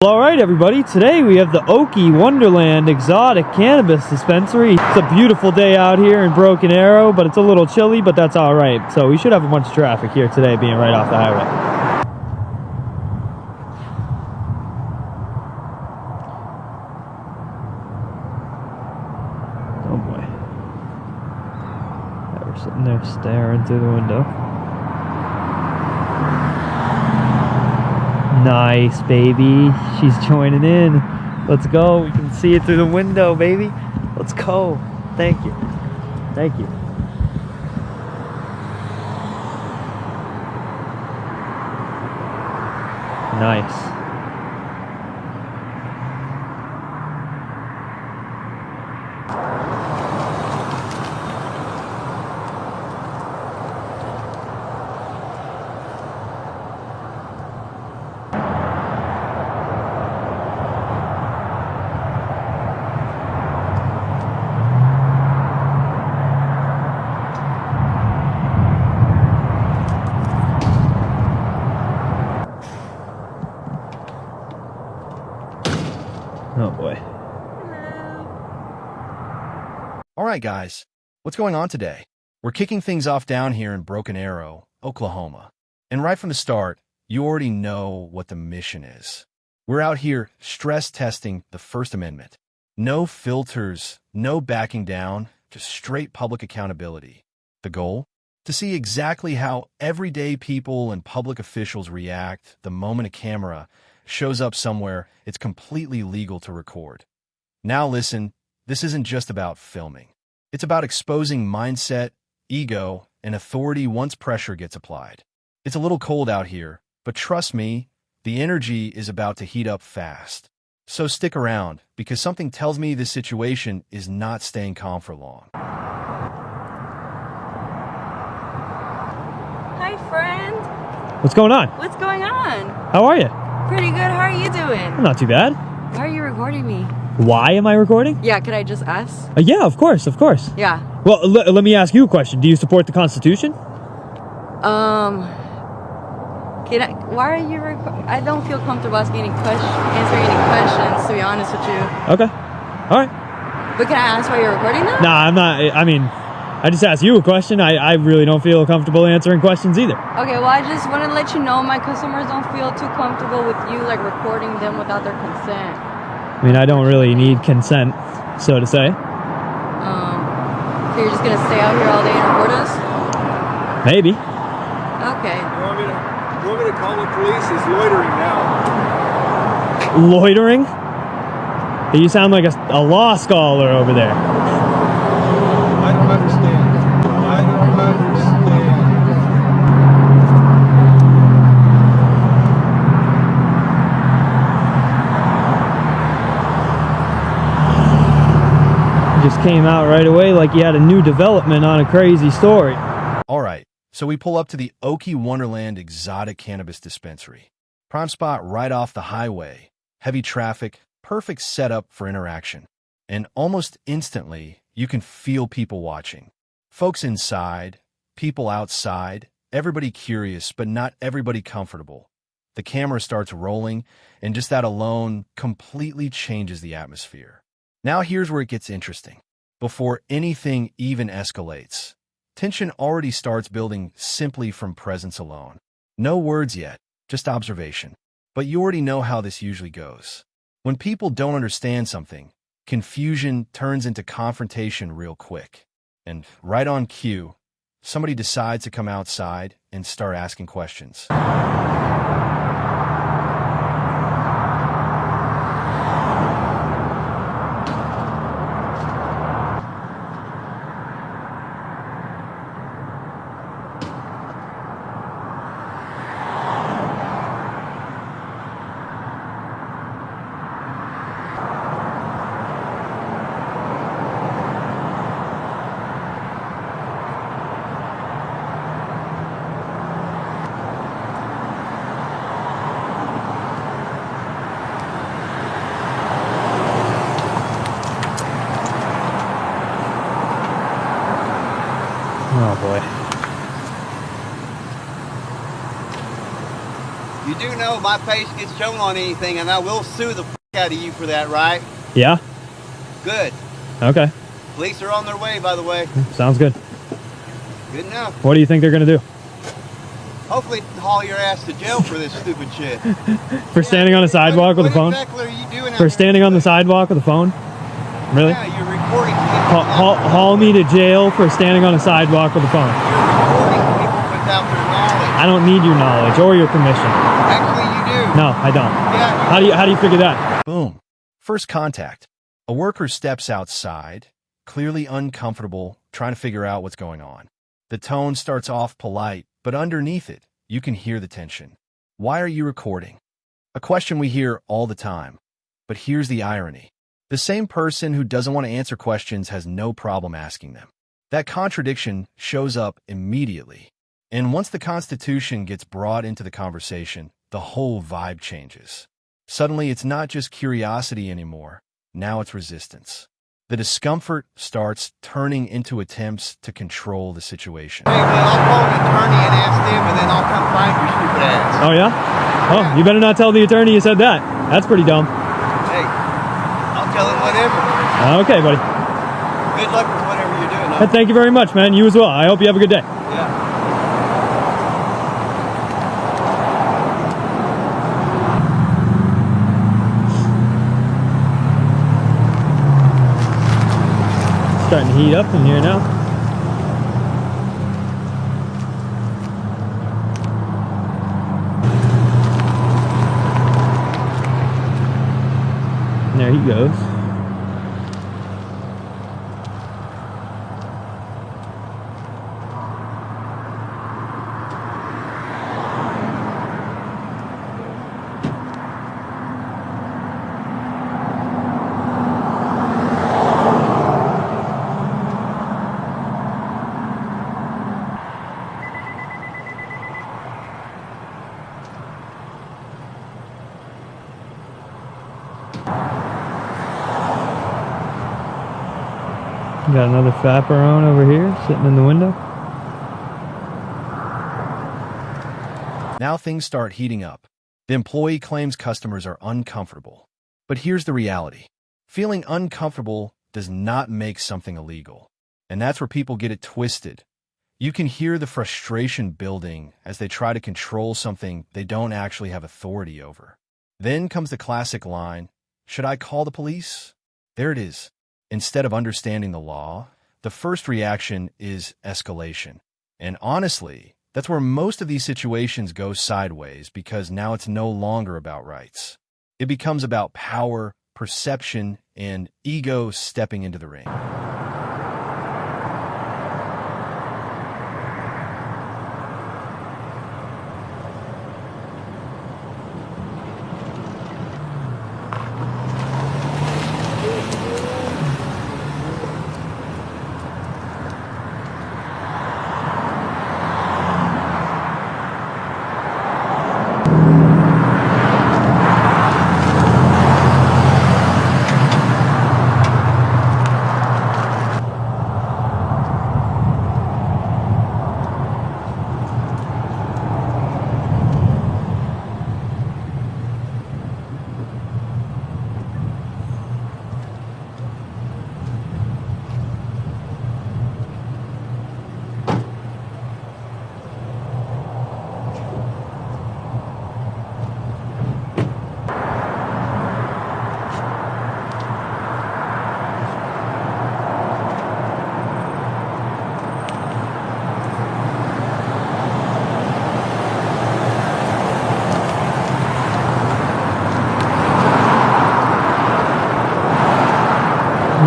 Alright everybody, today we have the Okie Wonderland Exotic Cannabis Dispensary. It's a beautiful day out here in Broken Arrow, but it's a little chilly, but that's alright. So we should have a bunch of traffic here today, being right off the highway. Oh boy. Yeah, we're sitting there staring through the window. Nice, baby. She's joining in. Let's go. We can see it through the window, baby. Let's go. Thank you. Thank you. Nice. Oh boy. All right, guys, what's going on today? We're kicking things off down here in Broken Arrow, Oklahoma. And right from the start, you already know what the mission is. We're out here stress testing the First Amendment. No filters, no backing down, just straight public accountability. The goal? To see exactly how everyday people and public officials react the moment a camera shows up somewhere it's completely legal to record. Now listen, this isn't just about filming. It's about exposing mindset, ego, and authority once pressure gets applied. It's a little cold out here, but trust me, the energy is about to heat up fast. So stick around, because something tells me this situation is not staying calm for long. Hi, friend. What's going on? What's going on? How are you? Pretty good. How are you doing? I'm not too bad. Why are you recording me? Why am I recording? Yeah, could I just ask? Yeah, of course, of course. Yeah. Well, let me ask you a question. Do you support the Constitution? Why are you I don't feel comfortable answering any questions, to be honest with you. Okay. All right. But can I ask why you're recording them? Nah, I'm not. I mean, I just asked you a question. I really don't feel comfortable answering questions either. Okay, well, I just want to let you know my customers don't feel too comfortable with you, like, recording them without their consent. I mean, I don't really need consent, so to say. So you're just going to stay out here all day and record us? Maybe. Okay. You want me to call the police? He's loitering now. Loitering? You sound like a law scholar over there. I don't understand. I don't understand. You just came out right away like you had a new development on a crazy story. All right, so we pull up to the Okie Wonderland Exotic Cannabis Dispensary. Prime spot right off the highway. Heavy traffic, perfect setup for interaction. And almost instantly, you can feel people watching. Folks inside, people outside, everybody curious, but not everybody comfortable. The camera starts rolling, and just that alone completely changes the atmosphere. Now here's where it gets interesting. Before anything even escalates, tension already starts building simply from presence alone. No words yet, just observation. But you already know how this usually goes. When people don't understand something, confusion turns into confrontation real quick. And right on cue, somebody decides to come outside and start asking questions. Oh boy. You do know my face gets shown on anything, and I will sue the out of you for that, right? Yeah? Good. Okay. Police are on their way, by the way. Sounds good. Good enough. What do you think they're going to do? Hopefully haul your ass to jail for this stupid shit. For standing on a sidewalk with a phone? What exactly are you doing out For there? standing on the sidewalk with a phone? Really? Yeah, you're recording people. Haul me to jail for standing on a sidewalk with a phone. You're recording people without their knowledge. I don't need your knowledge or your permission. Actually, you do. No, I don't. Yeah. How do you figure that? Boom. First contact. A worker steps outside, clearly uncomfortable, trying to figure out what's going on. The tone starts off polite, but underneath it, you can hear the tension. Why are you recording? A question we hear all the time. But here's the irony. The same person who doesn't want to answer questions has no problem asking them. That contradiction shows up immediately. And once the Constitution gets brought into the conversation, the whole vibe changes. Suddenly, it's not just curiosity anymore. Now it's resistance. The discomfort starts turning into attempts to control the situation. Hey, well, I'll call an attorney and ask them, and then I'll come find your stupid ass. Oh, yeah? Oh, you better not tell the attorney you said that. That's pretty dumb. Hey, I'll tell him whatever. Okay, buddy. Good luck with whatever you're doing. Hey, thank you very much, man. You as well. I hope you have a good day. Yeah. Starting to heat up in here now. And there he goes. Got another fapperone over here sitting in the window. Now things start heating up. The employee claims customers are uncomfortable. But here's the reality. Feeling uncomfortable does not make something illegal. And that's where people get it twisted. You can hear the frustration building as they try to control something they don't actually have authority over. Then comes the classic line, "Should I call the police?" There it is. Instead of understanding the law, the first reaction is escalation. And honestly, that's where most of these situations go sideways because now it's no longer about rights. It becomes about power, perception, and ego stepping into the ring.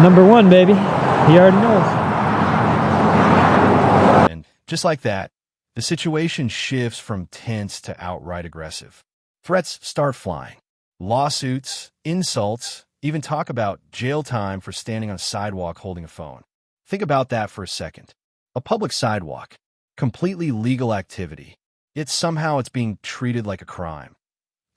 Number one, baby. He already knows. And just like that, the situation shifts from tense to outright aggressive. Threats start flying. Lawsuits, insults, even talk about jail time for standing on a sidewalk holding a phone. Think about that for a second. A public sidewalk, completely legal activity, yet somehow it's being treated like a crime.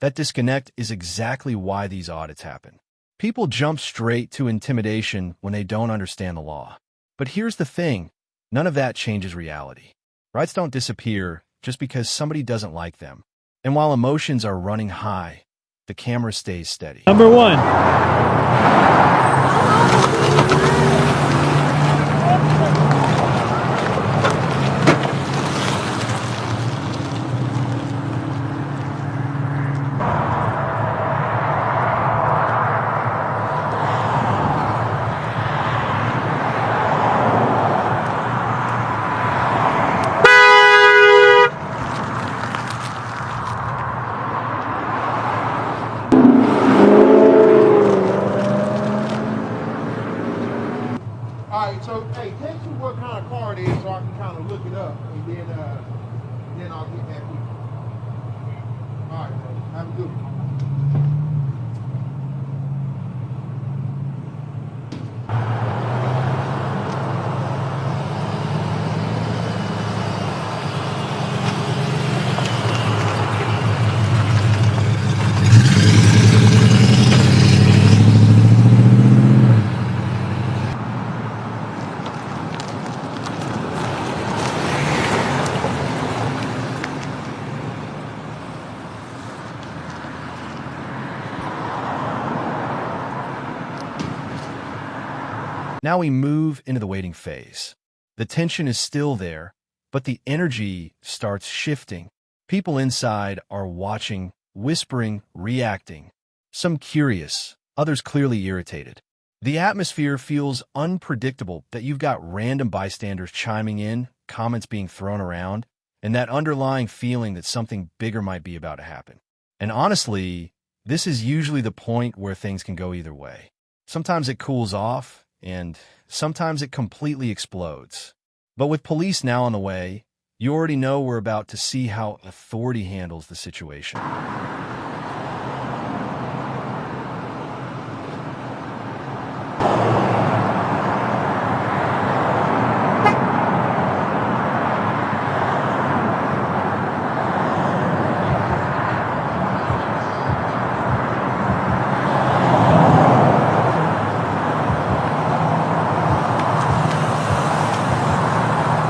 That disconnect is exactly why these audits happen. People jump straight to intimidation when they don't understand the law. But here's the thing, none of that changes reality. Rights don't disappear just because somebody doesn't like them. And while emotions are running high, the camera stays steady. Number one. All right, so hey, text me what kind of car it is so I can kind of look it up, and then I'll get back with you. All right, bro. Have a good one. Now we move into the waiting phase. The tension is still there, but the energy starts shifting. People inside are watching, whispering, reacting. Some curious, others clearly irritated. The atmosphere feels unpredictable that you've got random bystanders chiming in, comments being thrown around, and that underlying feeling that something bigger might be about to happen. And honestly, this is usually the point where things can go either way. Sometimes it cools off, and sometimes it completely explodes. But with police now on the way, you already know we're about to see how authority handles the situation.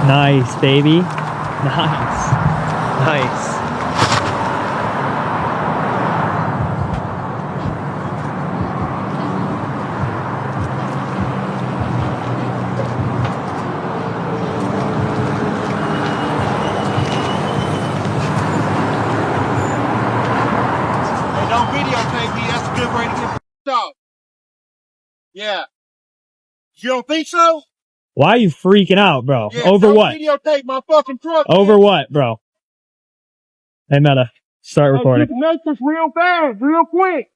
Nice, baby. Nice. Nice. Hey, don't videotape me. That's a good way to get off. Yeah. You don't think so? Why are you freaking out, bro? Yeah, Over don't what? videotape my fucking truck. Over man. what, bro? Hey, Meta, start recording. Hey, you can make this real fast, real quick.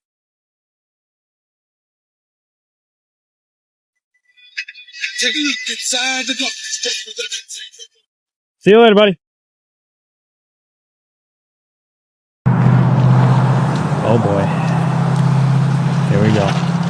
See you later, buddy. Oh boy. Here we go.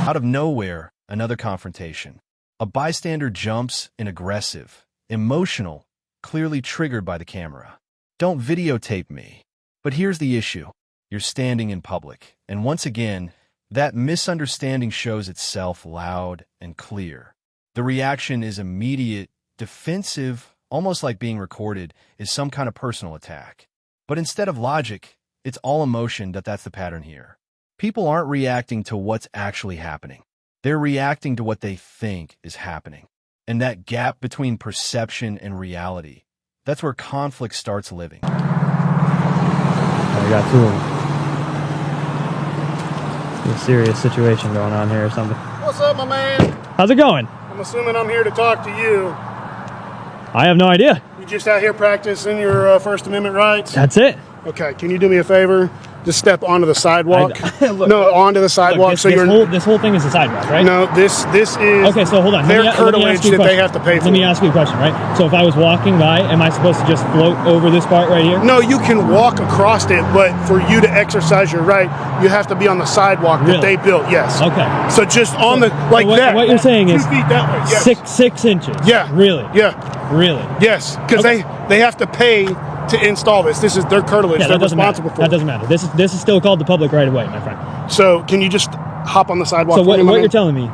Out of nowhere, another confrontation. A bystander jumps in aggressive, emotional, clearly triggered by the camera. Don't videotape me. But here's the issue. You're standing in public, and once again, that misunderstanding shows itself loud and clear. The reaction is immediate, defensive, almost like being recorded is some kind of personal attack. But instead of logic, it's all emotion. That's the pattern here. People aren't reacting to what's actually happening. They're reacting to what they think is happening. And that gap between perception and reality, that's where conflict starts living. I got two of them. A serious situation going on here or something. What's up, my man? How's it going? I'm assuming I'm here to talk to you. I have no idea. You just out here practicing your First Amendment rights? That's it. Okay, can you do me a favor? Just step onto the sidewalk. Look, no, onto the sidewalk. Look, this whole thing is a sidewalk, right? No, this is. Okay, so hold on. Their curtilage that they have to pay for. Let me ask you a question, right? So if I was walking by, am I supposed to just float over this part right here? No, you can walk across it, but for you to exercise your right, you have to be on the sidewalk that they built. Yes. Okay. So just on the what, that. What you're saying 2 is feet that way. Yes. 6 inches. Yeah. Really. Yeah. Really. Yes, because they have to pay to install this. This is their curtilage. Yeah, they're responsible for. That doesn't matter. This is still called the public right of way, my friend. So can you just hop on the sidewalk? So what you're telling me?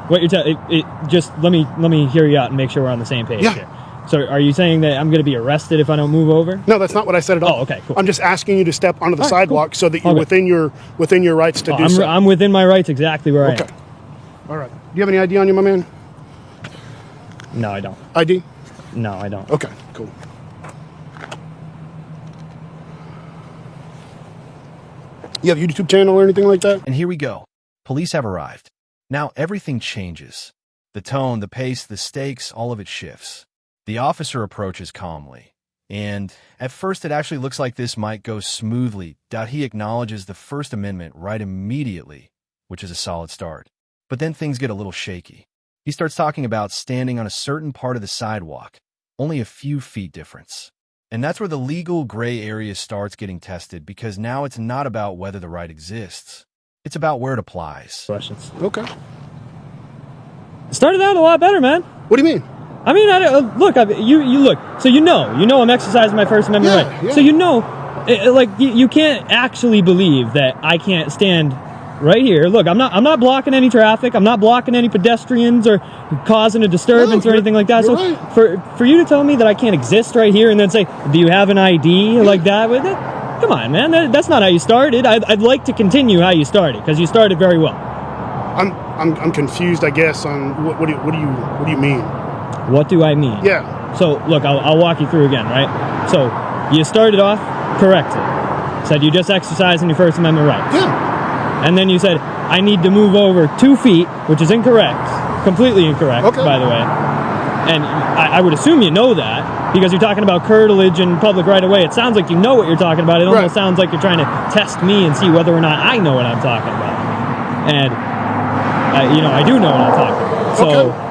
Just let me hear you out and make sure we're on the same page here. So are you saying that I'm going to be arrested if I don't move over? No, that's not what I said at all. Oh, okay, cool. I'm just asking you to step onto the All right, sidewalk cool. so that you're Okay. within your rights to do so. I'm within my rights exactly where I am. All right. Do you have any ID on you, my man? No, I don't. ID? No, I don't. Okay, cool. You have a YouTube channel or anything like that? And here we go. Police have arrived. Now everything changes. The tone, the pace, the stakes, all of it shifts. The officer approaches calmly. And at first it actually looks like this might go smoothly. He acknowledges the First Amendment right immediately, which is a solid start. But then things get a little shaky. He starts talking about standing on a certain part of the sidewalk, only a few feet difference. And that's where the legal gray area starts getting tested, because now it's not about whether the right exists. It's about where it applies. Questions. Okay. Started out a lot better, man. What do you mean? I mean, you look. So you know I'm exercising my First Amendment right. Yeah. So you can't actually believe that I can't stand right here. Look, I'm not blocking any traffic. I'm not blocking any pedestrians or causing a disturbance or anything like that. So right. for you to tell me that I can't exist right here and then say, do you have an ID like that with it? Come on, man. That's not how you started. I'd like to continue how you started, because you started very well. I'm confused, I guess, on what do you mean? What do I mean? Yeah. So look, I'll walk you through again, right? So you started off correctly. Said you just exercising your First Amendment rights. Yeah. And then you said, I need to move over 2 feet, which is incorrect. Completely incorrect, by the way. And I would assume you know that, because you're talking about curtilage and public right-of-way. It sounds like you know what you're talking about. It almost sounds like you're trying to test me and see whether or not I know what I'm talking about. And, I do know what I'm talking about. So,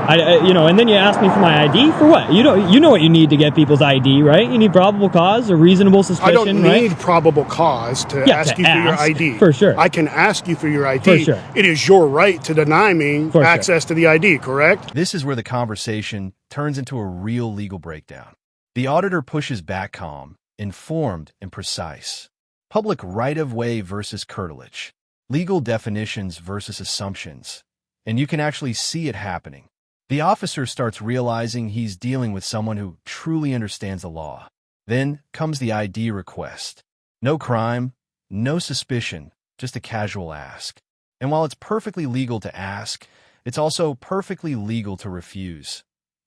and then you ask me for my ID for what? You know what you need to get people's ID, right? You need probable cause or reasonable suspicion, I don't need probable cause to ask you for your ID. For sure. I can ask you for your ID. For sure. It is your right to deny me access to the ID, correct? This is where the conversation turns into a real legal breakdown. The auditor pushes back calm, informed, and precise. Public right-of-way versus curtilage. Legal definitions versus assumptions. And you can actually see it happening. The officer starts realizing he's dealing with someone who truly understands the law. Then comes the ID request. No crime, no suspicion, just a casual ask. And while it's perfectly legal to ask, it's also perfectly legal to refuse.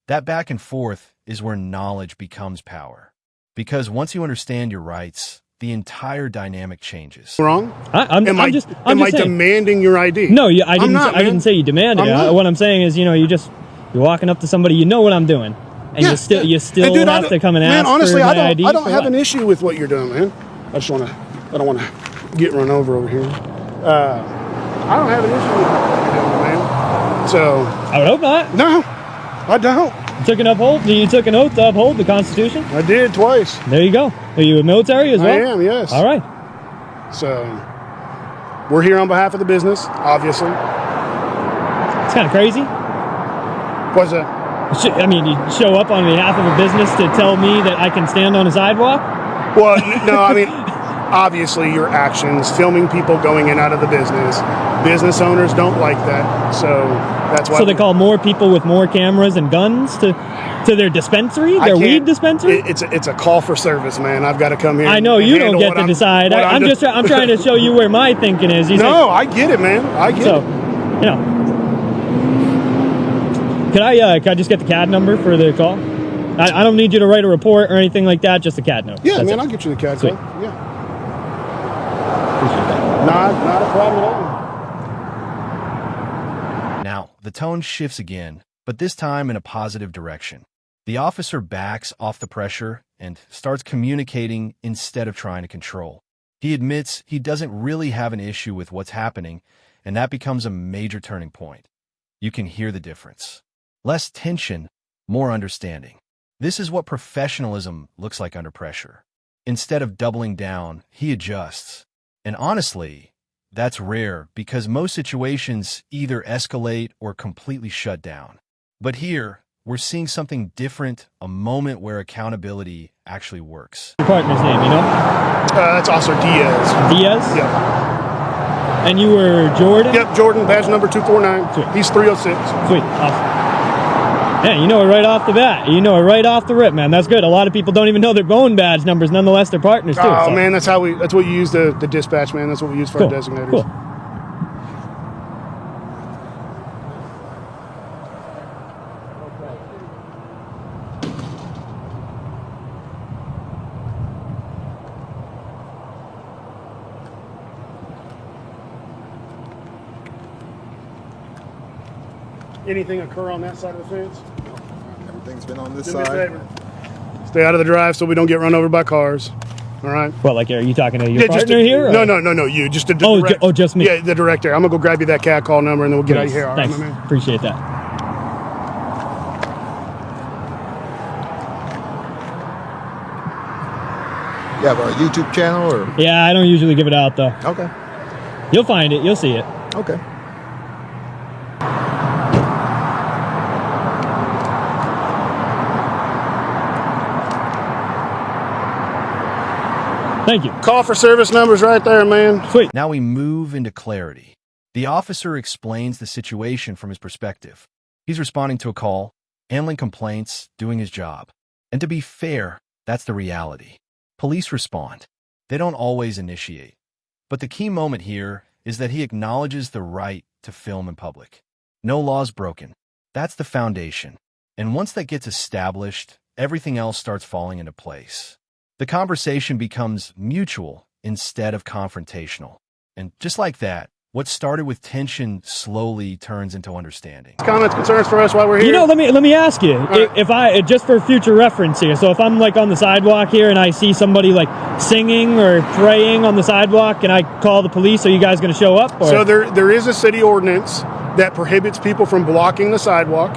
That back and forth is where knowledge becomes power. Because once you understand your rights, the entire dynamic changes. Wrong? Am I saying, demanding your ID? No, I didn't say you demanded it. What I'm saying is, you're walking up to somebody, you know what I'm doing, and you still have to come and ask honestly, for my ID. I don't have an issue with what you're doing, man. I don't want to get run over here. I don't have an issue with what you're doing, man. So I would hope not. No, I don't. You took an oath to uphold the Constitution? I did twice. There you go. Are you a military as well? I am, yes. All right. So we're here on behalf of the business, obviously. It's kind of crazy. What's that? I mean, you show up on behalf of a business to tell me that I can stand on a sidewalk? Well, no, I mean, obviously your actions, filming people going in and out of the business owners don't like that, so that's why. So they call more people with more cameras and guns to their dispensary, their weed dispensary? It's a call for service, man. I've got to come here. I know you don't get to decide. I'm trying to show you where my thinking is. I get it, man. I get it. Could I just get the CAD number for the call? I don't need you to write a report or anything like that, just a CAD note. Yeah, man, I'll get you the CAD code. Yeah. Appreciate that. Not a problem at all. Now, the tone shifts again, but this time in a positive direction. The officer backs off the pressure and starts communicating instead of trying to control. He admits he doesn't really have an issue with what's happening, and that becomes a major turning point. You can hear the difference. Less tension, more understanding. This is what professionalism looks like under pressure. Instead of doubling down, he adjusts. And honestly, that's rare because most situations either escalate or completely shut down. But here, we're seeing something different, a moment where accountability actually works. Your partner's name, you know? That's also Diaz. Diaz? Yep. And you were Jordan? Yep, Jordan, badge number 249. Sweet. He's 306. Sweet, awesome. Yeah, you know it right off the bat. You know it right off the rip, man. That's good. A lot of people don't even know their own badge numbers. Nonetheless, they're partners too. Oh so. man, that's what you use the dispatch, man. That's what we use for our designators. Cool. Anything occur on that side of the fence? Everything's been on this Do me a side. favor. Stay out of the drive so we don't get run over by cars. All right. What, like, are you talking to your partner here? Or? No, you. Just the Oh, direct, just me. Yeah, the director. I'm gonna go grab you that cat call number and then we'll get out of Please. here. All right, Thanks. my man. Appreciate that. You have a YouTube channel or? Yeah, I don't usually give it out though. Okay. You'll find it. You'll see it. Okay. Thank you. Call for service numbers right there, man. Sweet. Now we move into clarity. The officer explains the situation from his perspective. He's responding to a call, handling complaints, doing his job. And to be fair, that's the reality. Police respond. They don't always initiate. But the key moment here is that he acknowledges the right to film in public. No laws broken. That's the foundation. And once that gets established, everything else starts falling into place. The conversation becomes mutual instead of confrontational. And just like that, what started with tension slowly turns into understanding. Comments, concerns for us while we're here? You know, let me ask you, if I, just for future reference here, so if I'm like on the sidewalk here and I see somebody like singing or praying on the sidewalk and I call the police, are you guys going to show up? Or? So there is a city ordinance that prohibits people from blocking the sidewalk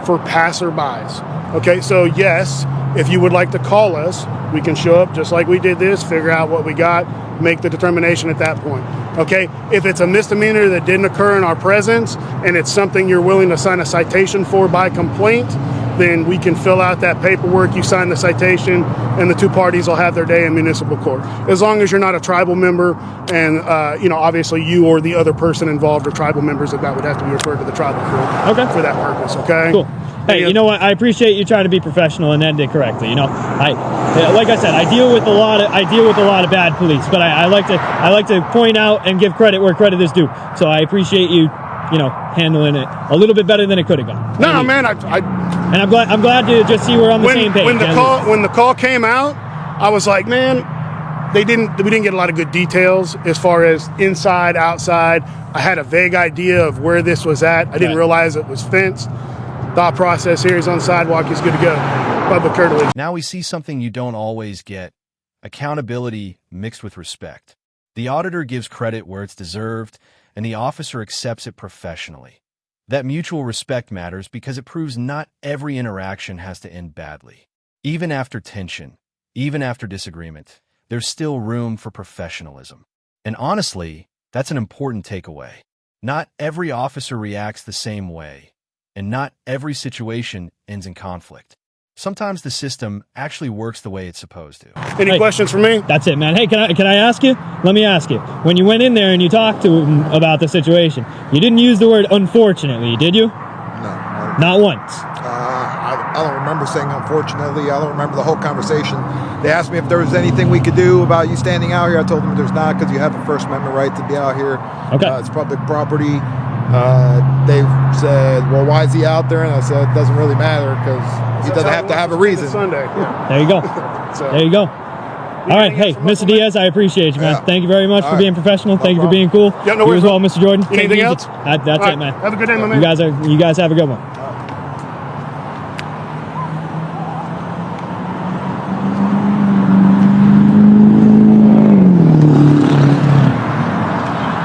for passerbys. Okay, so yes, if you would like to call us, we can show up just like we did this, figure out what we got, make the determination at that point. Okay, if it's a misdemeanor that didn't occur in our presence and it's something you're willing to sign a citation for by complaint, then we can fill out that paperwork, you sign the citation, and the two parties will have their day in municipal court. As long as you're not a tribal member and, obviously you or the other person involved are tribal members, that would have to be referred to the tribal court for that purpose, okay? Cool. Hey, you know what? I appreciate you trying to be professional and end it correctly. You know, like I said, I deal with a lot of bad police, but I like to point out and give credit where credit is due. So I appreciate you, handling it a little bit better than it could have gone. No, man, and I'm glad to just see we're on the same page. When the call came out, I was like, man, we didn't get a lot of good details as far as inside, outside. I had a vague idea of where this was at. I didn't realize it was fenced. Thought process here is on the sidewalk, he's good to go. Public courtesy. Now we see something you don't always get. Accountability mixed with respect. The auditor gives credit where it's deserved, and the officer accepts it professionally. That mutual respect matters because it proves not every interaction has to end badly. Even after tension, even after disagreement, there's still room for professionalism. And honestly, that's an important takeaway. Not every officer reacts the same way. And not every situation ends in conflict. Sometimes the system actually works the way it's supposed to. Any questions for me? That's it, man. Hey, can I ask you? Let me ask you. When you went in there and you talked to him about the situation, you didn't use the word unfortunately, did you? No. Not once. I don't remember saying unfortunately. I don't remember the whole conversation. They asked me if there was anything we could do about you standing out here. I told them there's not because you have a First Amendment right to be out here. Okay. It's public property. They said, well, why is he out there? And I said, it doesn't really matter because he doesn't have to have a reason. Sunday. There you go. There you go. All right. Hey, Mr. Diaz, I appreciate you, man. Yeah. Thank you very much for being professional. Thank you for being cool. Yeah, no you worries, as well, Mr. Jordan. Take it Anything easy. else? That's All right. it, man. Have a good day, my man. You guys have a good one.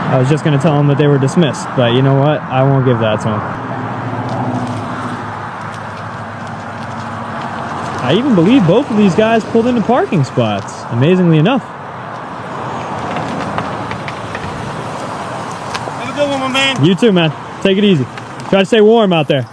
I was just going to tell them that they were dismissed, but you know what? I won't give that to them. I even believe both of these guys pulled into parking spots, amazingly enough. Have a good one, my man. You too, man. Take it easy. Try to stay warm out there.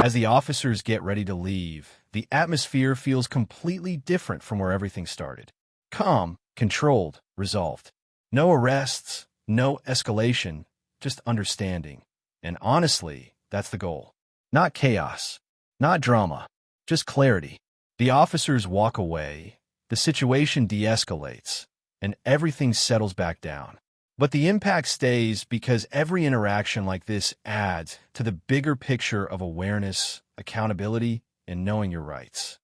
As the officers get ready to leave, the atmosphere feels completely different from where everything started. Calm, Controlled, resolved. No arrests, no escalation, just understanding. And honestly, that's the goal. Not chaos, not drama, just clarity. The officers walk away, the situation de-escalates, and everything settles back down. But the impact stays because every interaction like this adds to the bigger picture of awareness, accountability, and knowing your rights.